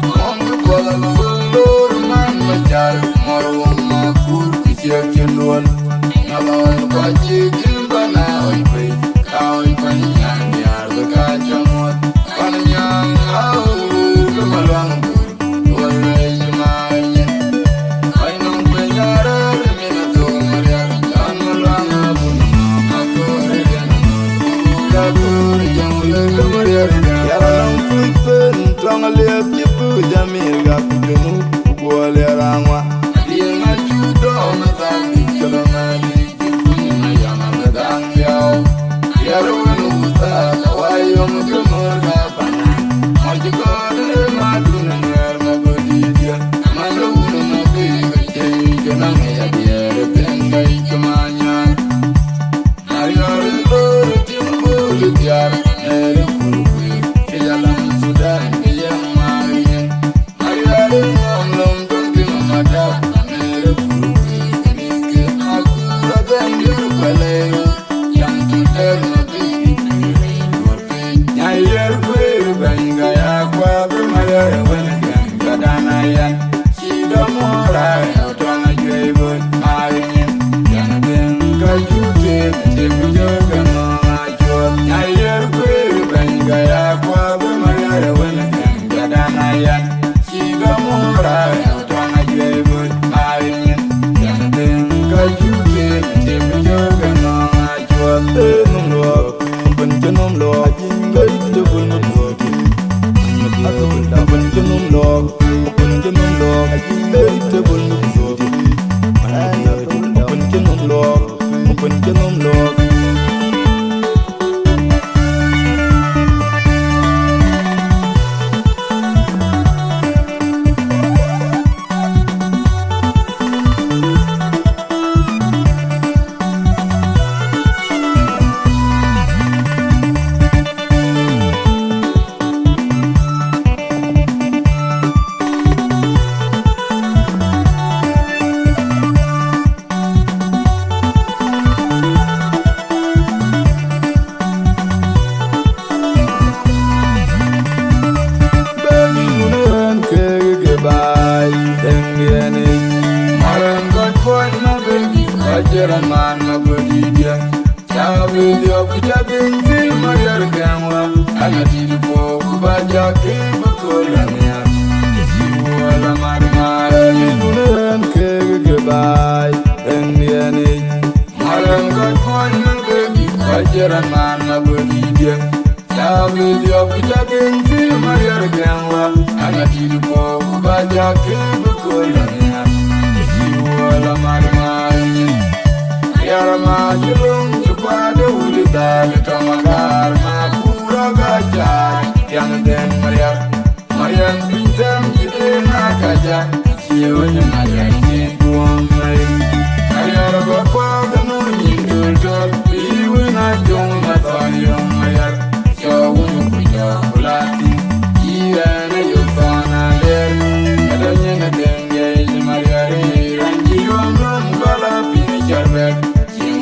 Mongu kola lulur man machar Marwa makur kuchia kiluan Nalawal kwa chikin na oipay Kaoy panyan yar baka chamot Panyan hau Kumalwang bur Walway jumayin Ainong penyara Minato Mariar Jan malwang abun Makore gana Kakuri jangule Mariar Yara lang kuipen Trang aliap jipu Jamir gapugenu Kukuali arangwa Dia ngajudo Matami kalamali Mayama gadang yao Yara wenu uta Kawayong kemur kapanan Majikode maduna Nyer mabodidia Mandaunu mabiga Kenang ya diere pengai kemanyan Mariara lor timbul tiar Nere kurukwe Kejalan sudan kejang marin Mariara ngomlong tungting mamadap Nere kurukwe Kenike aku Ragan dirupaleo Yang tuter mabigi Kurpe Nyayer kwe Banga ya kwa Mariara wana ganga dana yan Shida mora Utwana jwe bot marin Yana benga jute Kujoga mama chua Nyayer kwe Banga ya kwa Mariara wana ganga dana yan Shida mora Utwana jwe bot marin Yana benga jute Kujoga mama chua Tenum lo Benjenum lo Jinga itu bunut lo Benjenum lo Benjenum lo Jinga itu bunut lo Benjenum lo Benjenum lo video kujatin fi Maria Gamwa ana tidupo kubaja kibukolamia jiwala marmara nibunen kegebai endiani malam kakon ngebi kajaran mana bodidia video kujatin fi Maria Gamwa ana tidupo kubaja kibukolamia jiwala marmara yarama julung pada uli dal tamagar makura gajah yang den Maria pinjam kita nak kaja siapa Maria cintuang lain Maria berapa kanu nyindul jod ibu najong matayong Maria jauh punya ulati ia na yutana ler adanya nadeng gay Maria ranji omrom bala pini jarbet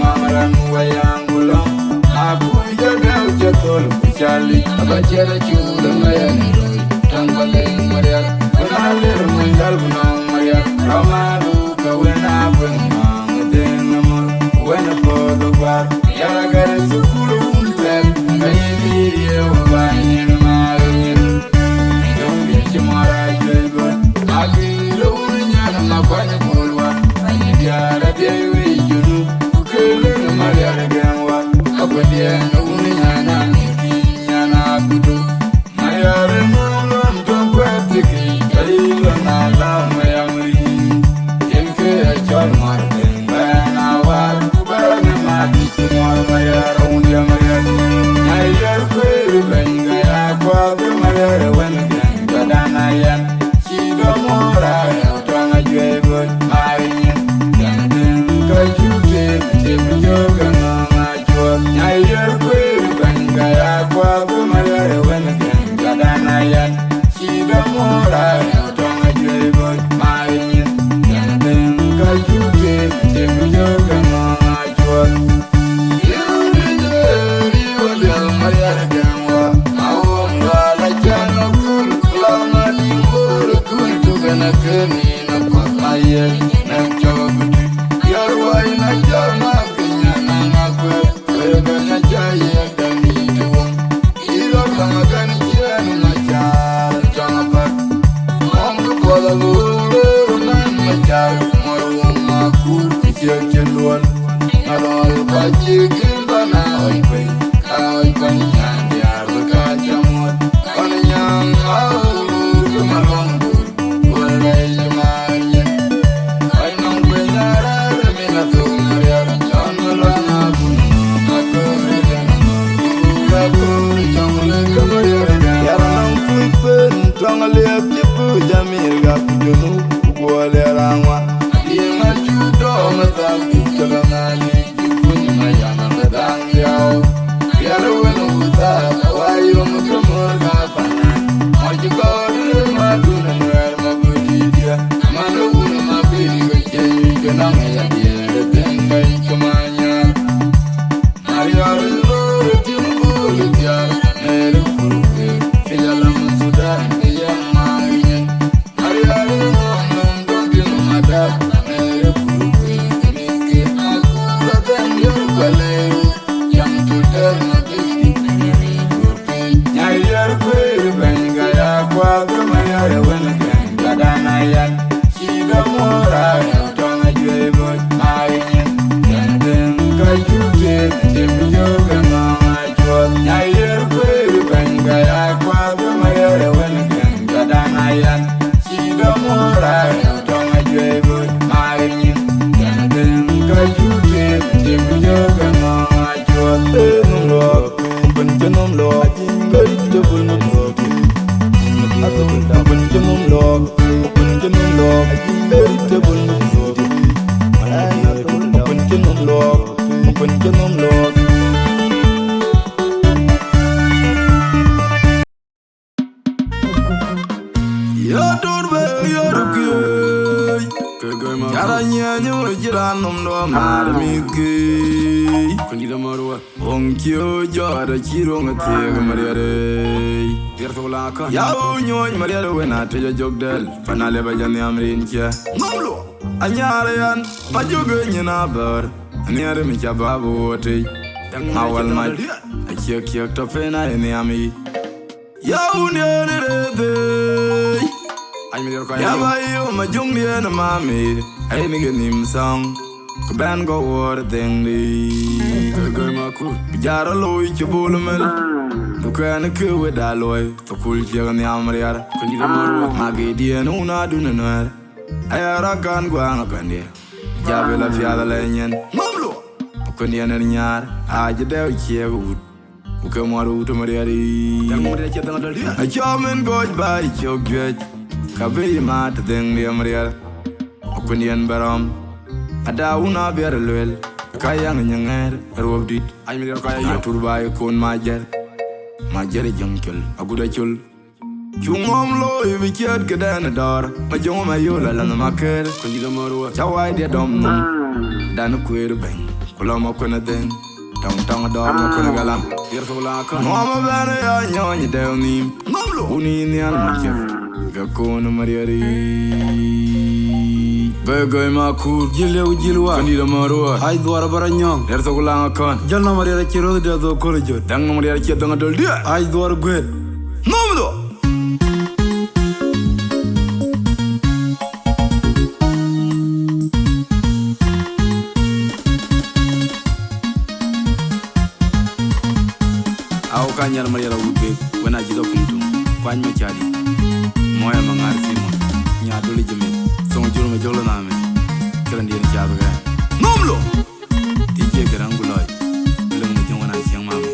Maran wayang ulang aku jaga jatol kucali abajara chula mayan roy tangbaleng Maria benalir mengal bunang Maria ramadu kawena benang denama wena podobar yara gare sukulu untel kaya diri ubayin marin yonge chimara jeba agi lo unyana mabanya kolwa ayara dewi junu Maria Gamwa, Apadia, Uniana, Yana Budu, Maria Remon, Tom Quatiki, Kailana, Mayamri, Jenke, John Martin, Banawa, Banamati, Maria, Unia Maria, Maria, Quaver, Aqua, Maria, Wengan, Gadanayan, Chido Mora, Tanga Jaber, Marian, Yantin, Kajute, Yoga Mama Chua, Nayer Quaver, Bangaya, Quabu, Maria, Wengan, Gadanayan, Chido Mora, Tanga Jaber, Marian, Yantin, Kajute, Yoga Mama Chua. Maria Gamwa, Maumba, Lajano, Lama, Dimur, Kuntu, Ganakani, Napaya, Namchobu, Yarway, Najama. Yao nyoy Maria wena teja jogdel fanale bajani amrin kia mamlo anyare yan majoge nyina bar aniare mi chababu wote ma wal ma a kiek to pena ene ami ya unere de ay mi ko ya ba yo ma jung dia na mami ay mi genim song ko ban go war ding li go ma ku jara loy ci bolumel du kan ke we da loy to kul je ni amriar ko ni maru ma ge dia no na du na na ay ara kan gwa na kan dia jabe la fiada la nyen mamlo ko ni na nyar a je de ci gut ko maru to mariari dang mo de ci dang dal dia a chamen goj bay chok gej kabe ma te ding ni amriar ko ni en baram ada una biar lel kayang nyanger robdit ay mi ko ay turbay kon majer jongkel aguda chul jungom loy bi chat kedan dar ma jong ma yola la ma ker ko diga marwa chawai de dom num dan kuer ben kula ma ko na den tang dar ma ko galam yer so la ka no ma bana ya nyony de ni mamlo uni ni an ma cher ga ko no mariari Begay makur jilwa kandi da marwa ay duara baranyong der so la kan jalna mariara chiro de do kolejo dang mariara che dang dol dia ay duara gwet nomdo aw kanyal mariara wudbe wana jido kuntum kwany ma chali moya mangar simo nya doli jeme son juro me jolo na me kran dien cha ba nomlo dije garanguloy leng mo jongana siang mame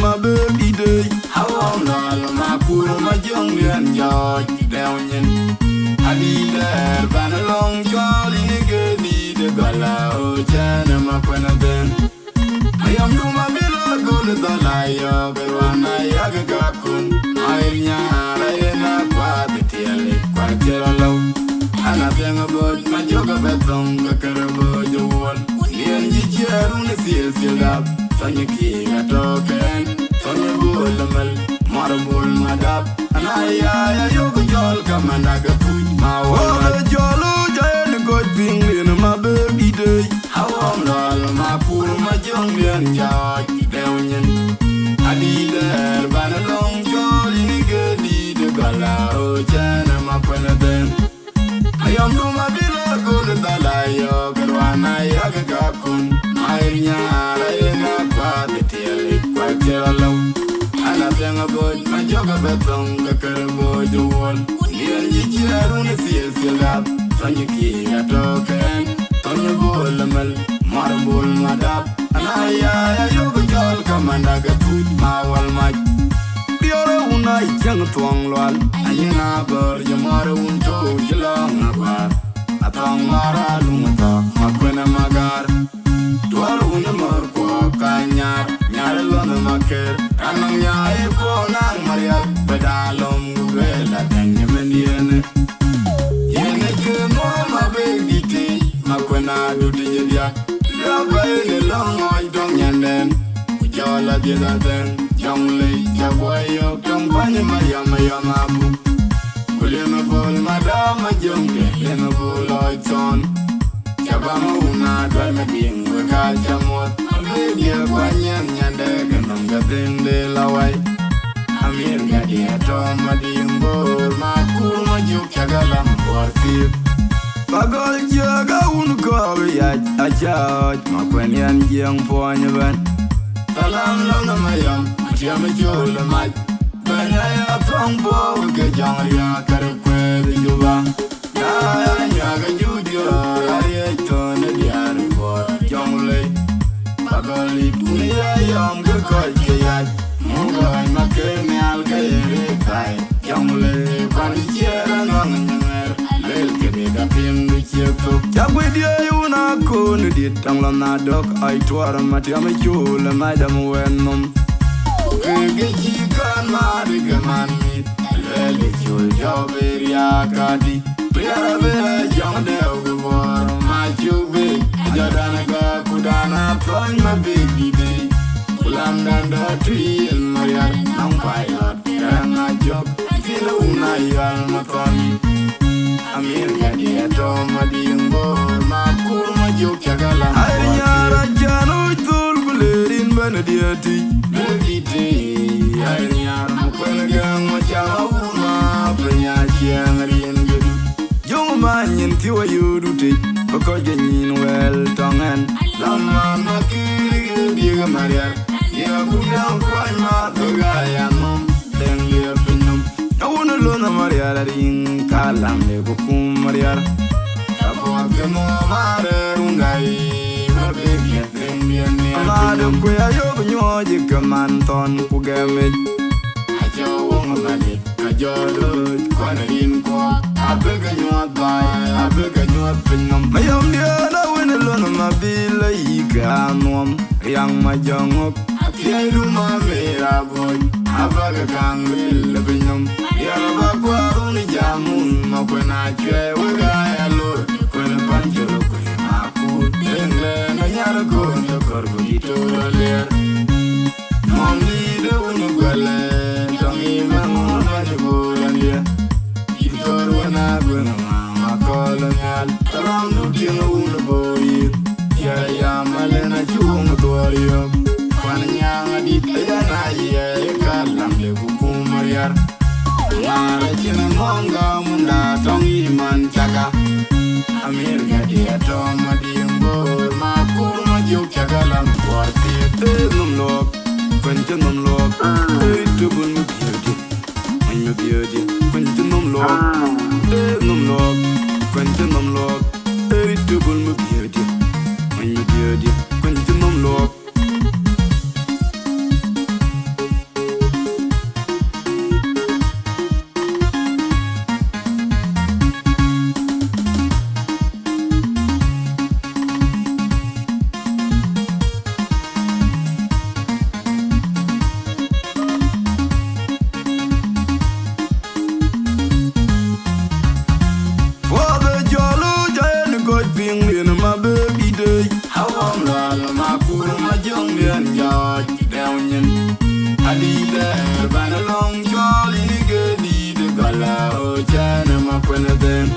my baby day. How long my cool my young and George down in I need that ban along jolly nigga need a gala oh China my then I am do my bill go to the liar but one I yaga gakun I nyara na kwa the tele kwa tera low and I think about my yoga beton the carabo you want the engineer on the field up Tanya King a token, Tanya Bullamal, Marabul Madap, and I yoga jol come and I got food. My water jolo, giant good thing in my baby day. How I'm all my pool, my young and George down in I need there, but a long jolly nigga need a gala, oh, China, my then I am no my villa, go to the liar, but one I yaga gakun, my nyara. The tail quite yellow. And I think about my yoga beton, the carabo, the wall. The engineer on the field up. Tanya King a token, Tanya Bullamal, Marabul Madap. And I yoga jol come and I got food, my wall, my. The other one I young twang lol. And you know, but your mother won't told you long about. I thought Mara Lumata, Maquena Magar. Dwar una marko kanyar nyar lona maker anang nyai ko nang maria bedalom gubela tenge meniene yene ke no ma baby ti makwena duti jedia la baile long oi dong nyanden ujala dia den jongle jaboyo kampanye maria mabu kulema bol madama jongle lema bol oi ton Chabama una dwai me bing we ka chamot Baby kwanyan nyande ganong gadende lawai Amir gadi atoma dimbor Makur majuk chagalam borfip Pagol jaga unko yaj achaj Makwenyan jiang poanya ban Salam lona mayam Chiame chula maj Banyaya tongbo Ke jangria karikwe juba Nyaga judio Arietone diari bor Jongle Pagoli punya yom ke koi ke yaj Mungoy makene alka yere kai Jongle Kwani chiera nong nyanger Lel kebe kapim du chieko Chakwe dia yuna kone dit Tangla nadok ay tuara mati ame madam wenum Kege chikan mariga man mit Beli chul jobiri akadi Priara bela jong de ugubor Ma chube Jodana ga kudana Toy ma baby day Ulam danda tril mariar Nang pilot Karanga job Tila una yal matoni Amir gadi atoma diumbor Ma kurma jok chagala Ay nyara jano itul kulerin banadiati Baby day Ay nyara mukwenagang machawa uma Penyachiang rin gedu Jong manyin tiwa yudu te Bako janyin wel tongan Lama makiri diga mariar Ya kudang kway matagayan mom Deng liya pinum Nawuna lona mariar ring Kalang le kukum mariar Kapwa kemo mare rungai Mabegya trembien ni Amado kuya yogo nyoji kemanton kugemej Ajo wong malik Kajoloj kwana rin kwa Abega nyuat bay Abega nyuat pinum Mayom dia na wina lona mabila ika anuam Yang majangok Tiay rumah merah boy Abaga kang wil pinum Yara bakwa uni jamun Makwena chwe wegaya lor Kwena panjoro kwe makut Dengle na nyara kondo korgo ditora ler Mom di de unu gwele Tongi mangun majibulan dia Ditor wana gwena mama kolonyal Taram du tinga unu boy Ya malena chungu tuwariyok Kwana nyanga di tayana ye Kalam le kukumariar Mara china monga munda tongi man chaka Amir gadi atoma diumbor Ma kurma jok chagalam Kwasi num lok Kwenta num lok Tubul mu beauty Man mu beauty Kwenta num lok num lok Kwenta num lok Tubul mu beauty Man mu beauty Kwenta num lok My baby day, how I'm lala, my cool, my young man, George, down in I did there, ban a long jolly nigga, the gala, oh, China, my quenadem.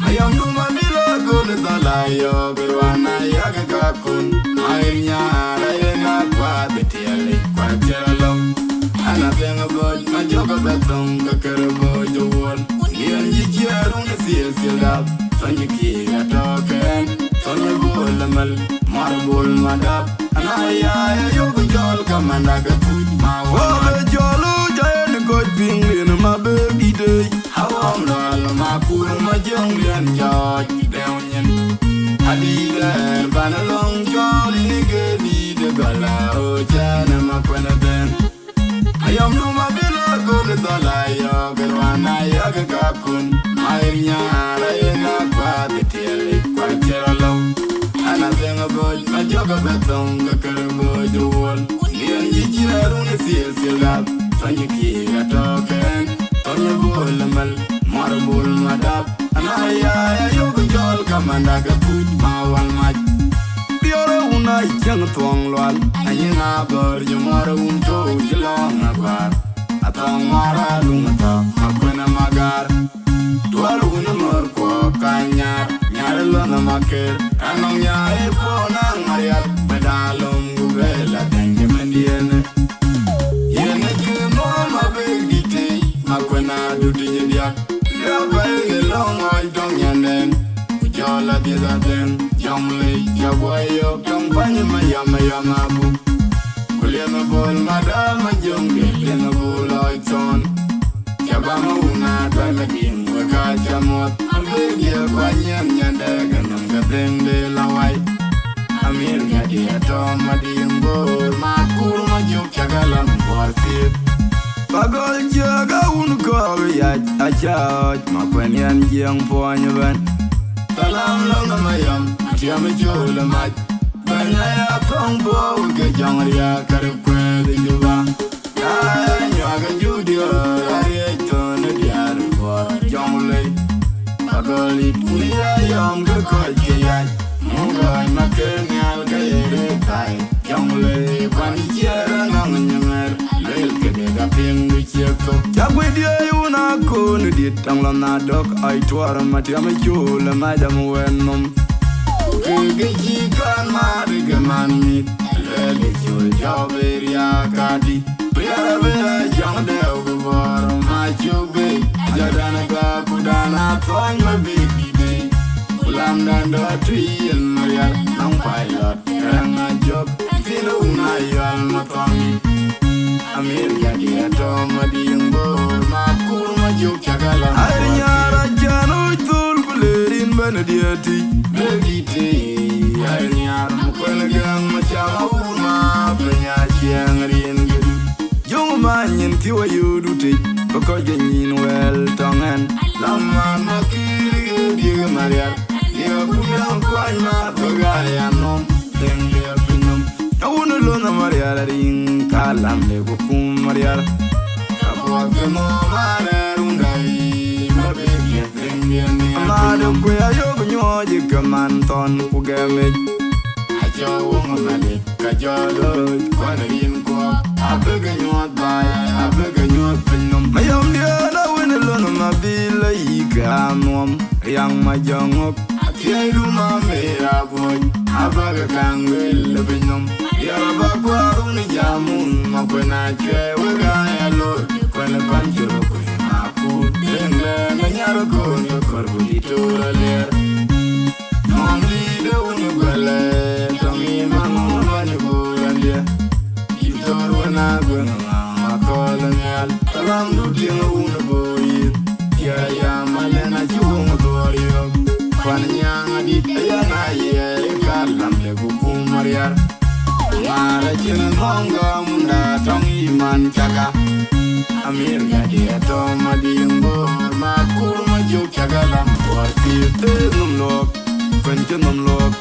I am to my mila, go to the layo, but one I yaga kakun, my yard, I am not quite the tail, quite jello. And I think about my job about some carabo, the one, the engineer on the field filled up. Tanya kira token, Tanya bolamal, marabol madap, anaya yoga jol kamanda gatut ma wala jolu jayan god ping in my baby day. How I'm lala ma kuru ma jong yan jaj down yen. Adi there banalong jolly nigga di the gala o jana ma kwena den. I am no ma bila go to the layo, garwana yaga kakun, Mariana na kwa the tail, quite jello. And I think about my job about the carabo, the wall. The engineer on the field filled up. Tanya kira token, Tanya bolamal, marabol madap. And I yoga jol kamandaga put my one match. Piora una young twang lol, and you know about your mother won't go along a bar. A tongue mara lumata, Makwena magar. Dwell win a murko, kanyar, Yaralona makir, and on ya epona maria, Medalum gubella, thank him Indian. Yenek no my baby tea, Makwena do the India. You're long while don't yan then. Jola did that then, Jomley, Jawayo, Company, my yamabu. William Bull, Madame, a young girl in a bull like son. Jabama una Damadim, Wakachamot, a baby of Wanyan Yandag, and Gatem de la White. Amir Gadi at Tomadim Bull, Makul, my joke Chagalam, was it. Pagol Jaga Unko, a charge, Mapanian young Poinyavan. Salam long my yum, Jamajola Mat. Banaya Pongbo, Gajangaria, Karapre, the Yuba. I can do the Agolit kuya yom ke koi kiyai Mungai makanyal kayere kai Yongle kwani kiera nang nyamer Lel kede kaping wicheko Chakwe dia yuna kone ditang lam nadok Ai tuara mati ame chula madam wenom Kege chikan mariga manmit Lele chul jaberia kadi Priara bea jang deo gubor machobe Jadana ka kudana toy ma baby day Ulam dan do triyan mariar Nang pilot karanga job Tilo una yal matongi Amir jadi atoma diyang bor Makur majuk cagalang Air nyara jano itul kulerin banadiati Begite air nyara mukwenegang macam auma Penyaciang rin gedu Jong manyin tiwa yudute Bako janyin wel tongan Laman makiri dia mariar Dia kudang kuan ma pegaya nom Teng dia pinum Awun lona mariar ring kalam le kukum mariar Kapua kemo mariar undai Mabeknya teng dia ni Amado kuya yogo nyoji kemanton kugemek Ajo wong malik kajolo Kwana rin kuap Abega nyot bay Abega nyot pinum Mayom dia na wene lona mabila ika anom Yang majongok Tiay rumah merah boy Abaga kangwil pinum Yara bakwaru ni jamun Mapena cewe gaya lor Kwana panjuru kwe maku Dengle na nyara kone korbu ditura ler Mom lida unu gwele Tongi mangu mani buran dia Itor wana gwena makola nyal Talam dutinga unu boyit Yaya malena chungu doriyo Kwana nyanga dit ayana ye Kalam le kukum mariar Mara chene monga munda tongi man chaka Amir gadi atoma diyangbo Makur majuk chagalam Warti te num lok Kwenche num lok